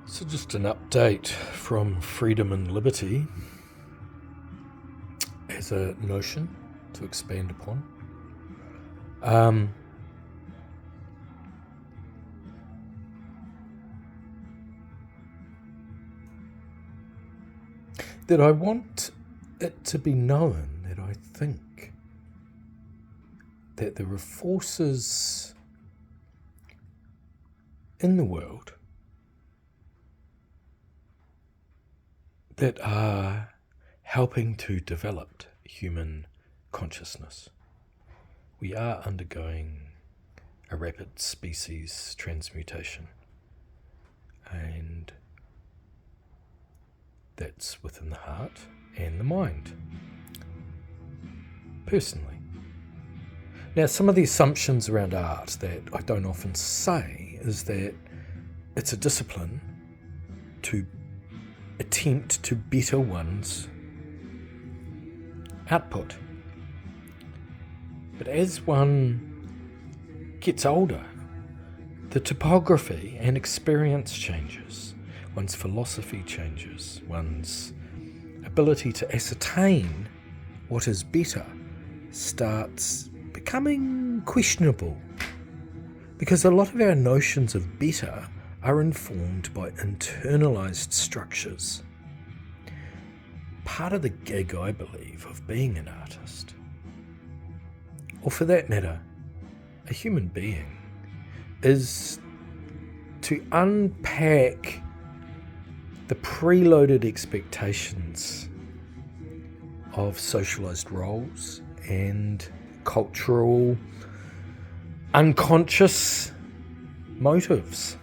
So just an update from Freedom and Liberty as a notion to expand upon. That I want it to be known that I think that there are forces in the world that are helping to develop human consciousness. We are undergoing a rapid species transmutation, and that's within the heart and the mind, personally. Now, some of the assumptions around art that I don't often say is that it's a discipline to attempt to better one's output. But as one gets older, the topography and experience changes, one's philosophy changes, one's ability to ascertain what is better starts becoming questionable, because a lot of our notions of better are informed by internalized structures. Part of the gig, I believe, of being an artist, or for that matter, a human being, is to unpack the preloaded expectations of socialized roles and cultural unconscious motives.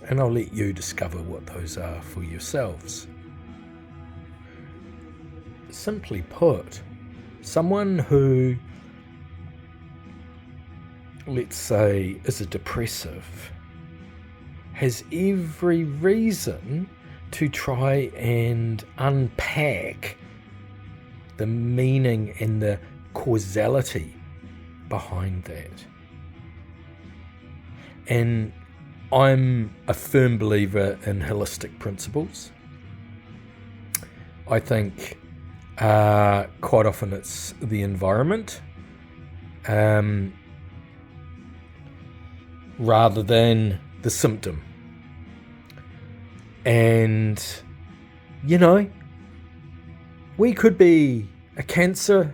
And I'll let you discover what those are for yourselves. Simply put, someone who, let's say, is a depressive has every reason to try and unpack the meaning and the causality behind that. And I'm a firm believer in holistic principles. I think quite often it's the environment rather than the symptom. And, you know, we could be a cancer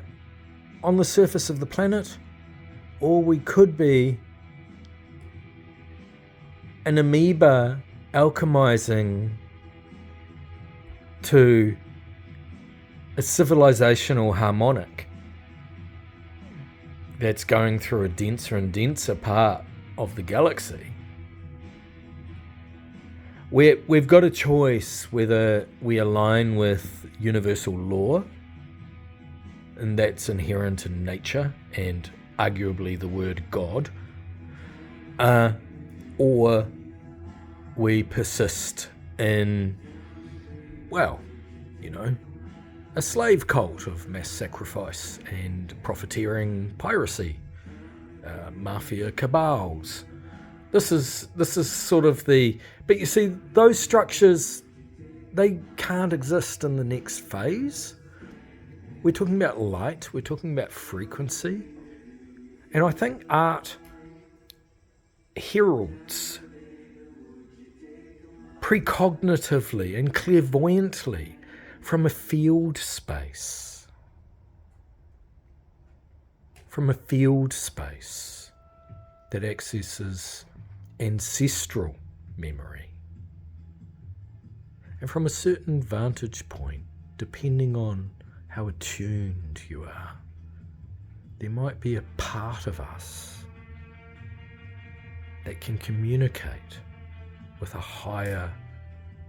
on the surface of the planet, or we could be an amoeba alchemizing to a civilizational harmonic that's going through a denser and denser part of the galaxy. We've got a choice whether we align with universal law, and that's inherent in nature and arguably the word God, or we persist in, well, you know, a slave cult of mass sacrifice and profiteering piracy, mafia cabals. This is sort of the, but you see, those structures, they can't exist in the next phase. We're talking about light, we're talking about frequency, and I think art heralds precognitively and clairvoyantly from a field space. From a field space that accesses ancestral memory. And from a certain vantage point, depending on how attuned you are, there might be a part of us that can communicate with a higher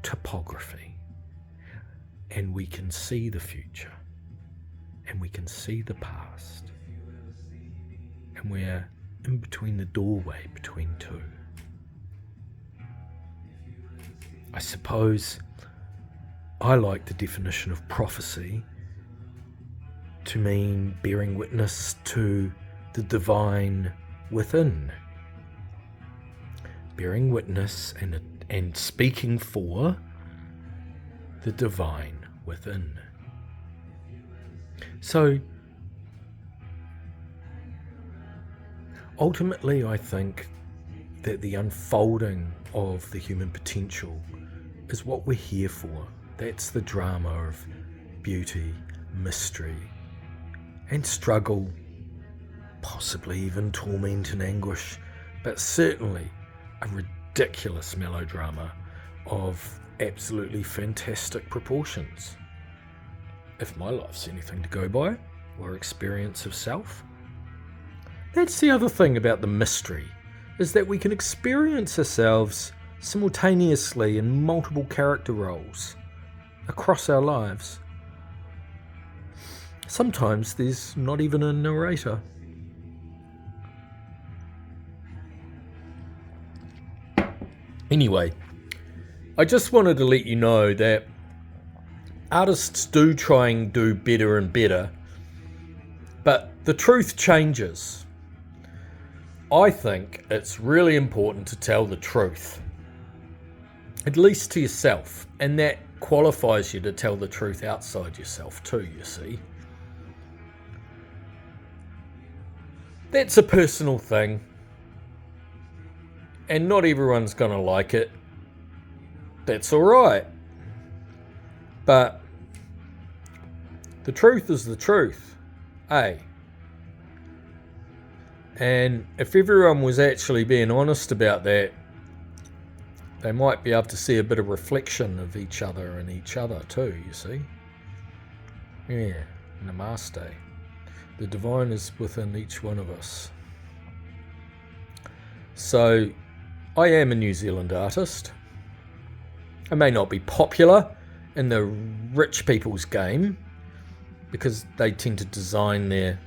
topography, and we can see the future, and we can see the past, and we're in between the doorway between two. I suppose I like the definition of prophecy to mean bearing witness to the divine within. Bearing witness and and speaking for the divine within. So, ultimately, I think that the unfolding of the human potential is what we're here for. That's the drama of beauty, mystery, and struggle, possibly even torment and anguish, but certainly a ridiculous melodrama of absolutely fantastic proportions. If my life's anything to go by, or experience of self. That's the other thing about the mystery, is that we can experience ourselves simultaneously in multiple character roles across our lives. Sometimes there's not even a narrator. Anyway, I just wanted to let you know that artists do try and do better and better, but the truth changes. I think it's really important to tell the truth, at least to yourself, and that qualifies you to tell the truth outside yourself too, you see. That's a personal thing, and not everyone's going to like it. That's alright. But the truth is the truth, eh? And if everyone was actually being honest about that, they might be able to see a bit of reflection of each other and each other too, you see. Yeah, namaste. The divine is within each one of us. So, I am a New Zealand artist. I may not be popular in the rich people's game, because they tend to design their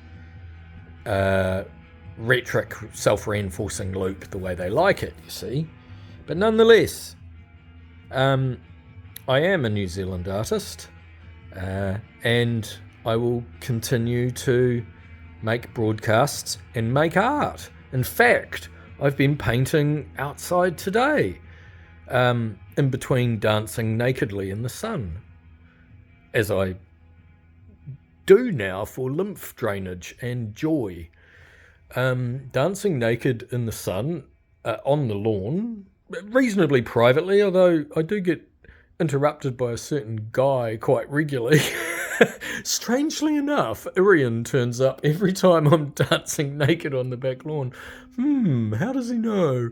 rhetoric self-reinforcing loop the way they like it, you see. But nonetheless, I am a New Zealand artist, and I will continue to make broadcasts and make art. In fact, I've been painting outside today, in between dancing nakedly in the sun, as I do now for lymph drainage and joy. Dancing naked in the sun, on the lawn, reasonably privately, although I do get interrupted by a certain guy quite regularly. Strangely enough, Irian turns up every time I'm dancing naked on the back lawn. How does he know?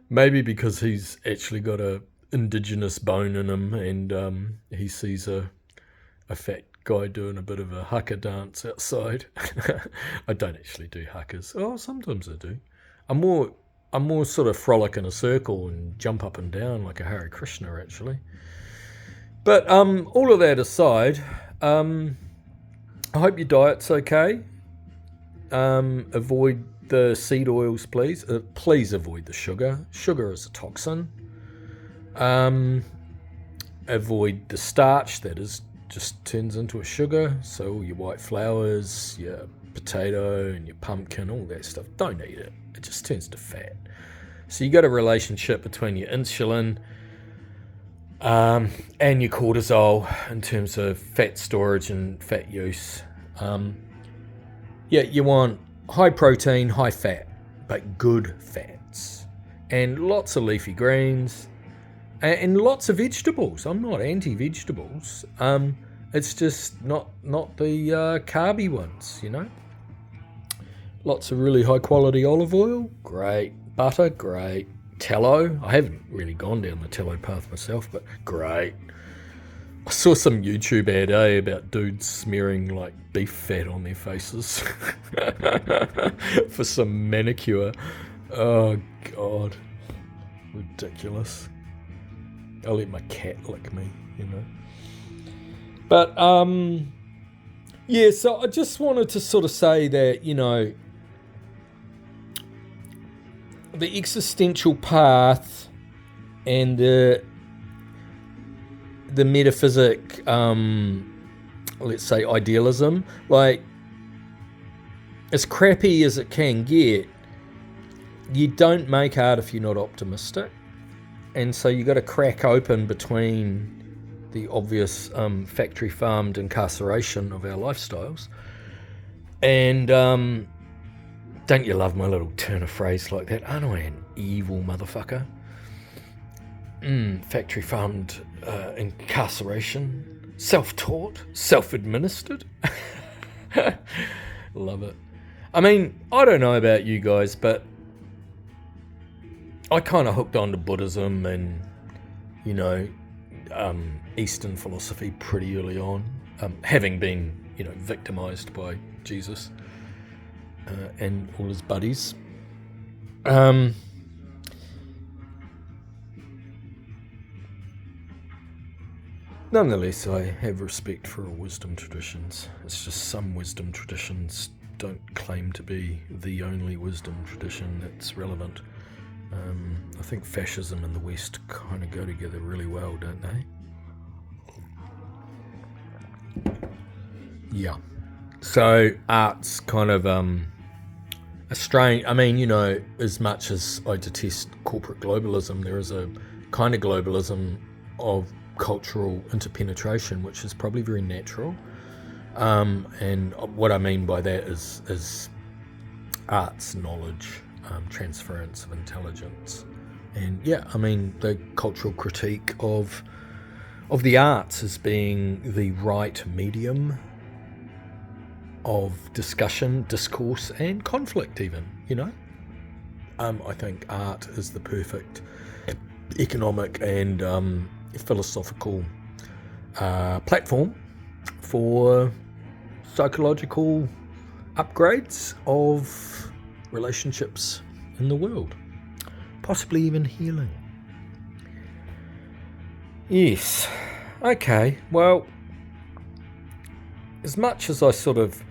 Maybe because he's actually got a indigenous bone in him, and he sees a fat guy doing a bit of a haka dance outside. I don't actually do hakas. Oh, sometimes I do. I'm more sort of frolic in a circle and jump up and down like a Hare Krishna, actually. But all of that aside, I hope your diet's okay. Avoid the seed oils, please. Please avoid the sugar. Sugar is a toxin. Avoid the starch that just turns into a sugar. So all your white flours, your potato and your pumpkin, all that stuff, don't eat it. It just turns to fat. So you got a relationship between your insulin and your cortisol in terms of fat storage and fat use. You want high protein, high fat, but good fats, and lots of leafy greens, and lots of vegetables. I'm not anti-vegetables. It's just not the carby ones, you know. Lots of really high quality olive oil, great. Butter, great. Tallow, I haven't really gone down the tallow path myself, but great. I saw some YouTube ad about dudes smearing like beef fat on their faces for some manicure. Oh God, ridiculous. I'll let my cat lick me, you know. But yeah, so I just wanted to sort of say that, you know, the existential path and the metaphysic, let's say idealism, like, as crappy as it can get, you don't make art if you're not optimistic. and so you got to crack open between the obvious factory farmed incarceration of our lifestyles. And don't you love my little turn of phrase like that? Aren't I an evil motherfucker? Factory farmed incarceration, self-taught, self-administered. Love it. I mean, I don't know about you guys, but I kind of hooked on to Buddhism and, Eastern philosophy pretty early on, having been, victimized by Jesus and all his buddies. Nonetheless, I have respect for all wisdom traditions. It's just some wisdom traditions don't claim to be the only wisdom tradition that's relevant. I think fascism and the West kind of go together really well, don't they? Yeah. So art's kind of a strange... I mean, as much as I detest corporate globalism, there is a kind of globalism of cultural interpenetration, which is probably very natural. And what I mean by that is art's knowledge, transference of intelligence. And the cultural critique of the arts as being the right medium of discussion, discourse, and conflict even, I think art is the perfect economic and philosophical platform for psychological upgrades of relationships in the world, possibly even healing. Yes. Okay, well, as much as I sort of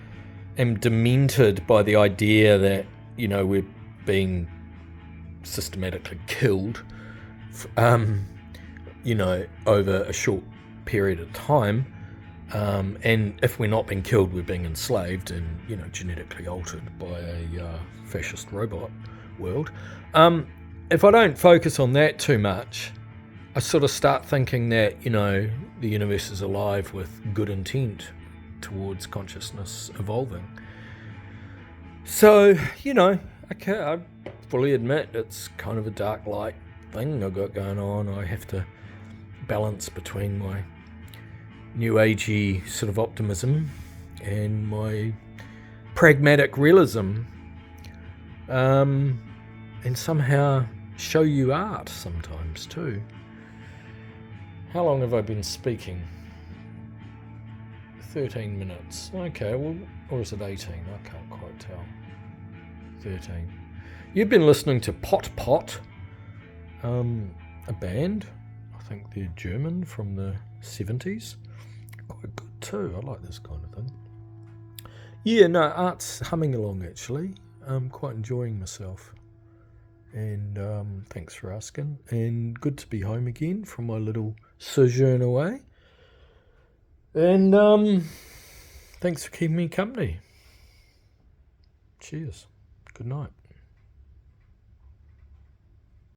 am demented by the idea that, we're being systematically killed, over a short period of time, and if we're not being killed, we're being enslaved and, genetically altered by a fascist robot world. If I don't focus on that too much, I sort of start thinking that, the universe is alive with good intent towards consciousness evolving. So, I fully admit it's kind of a dark light thing I've got going on. I have to balance between my new agey sort of optimism and my pragmatic realism, and somehow show you art sometimes too. How long have I been speaking? 13 minutes. Okay, well, or is it 18? I can't quite tell. 13. You've been listening to Pot Pot, a band. I think they're German from the 70s. Quite good too. I like this kind of thing. Yeah, no, art's humming along actually. I'm quite enjoying myself. And thanks for asking. And good to be home again from my little sojourn away. And thanks for keeping me company. Cheers. Good night.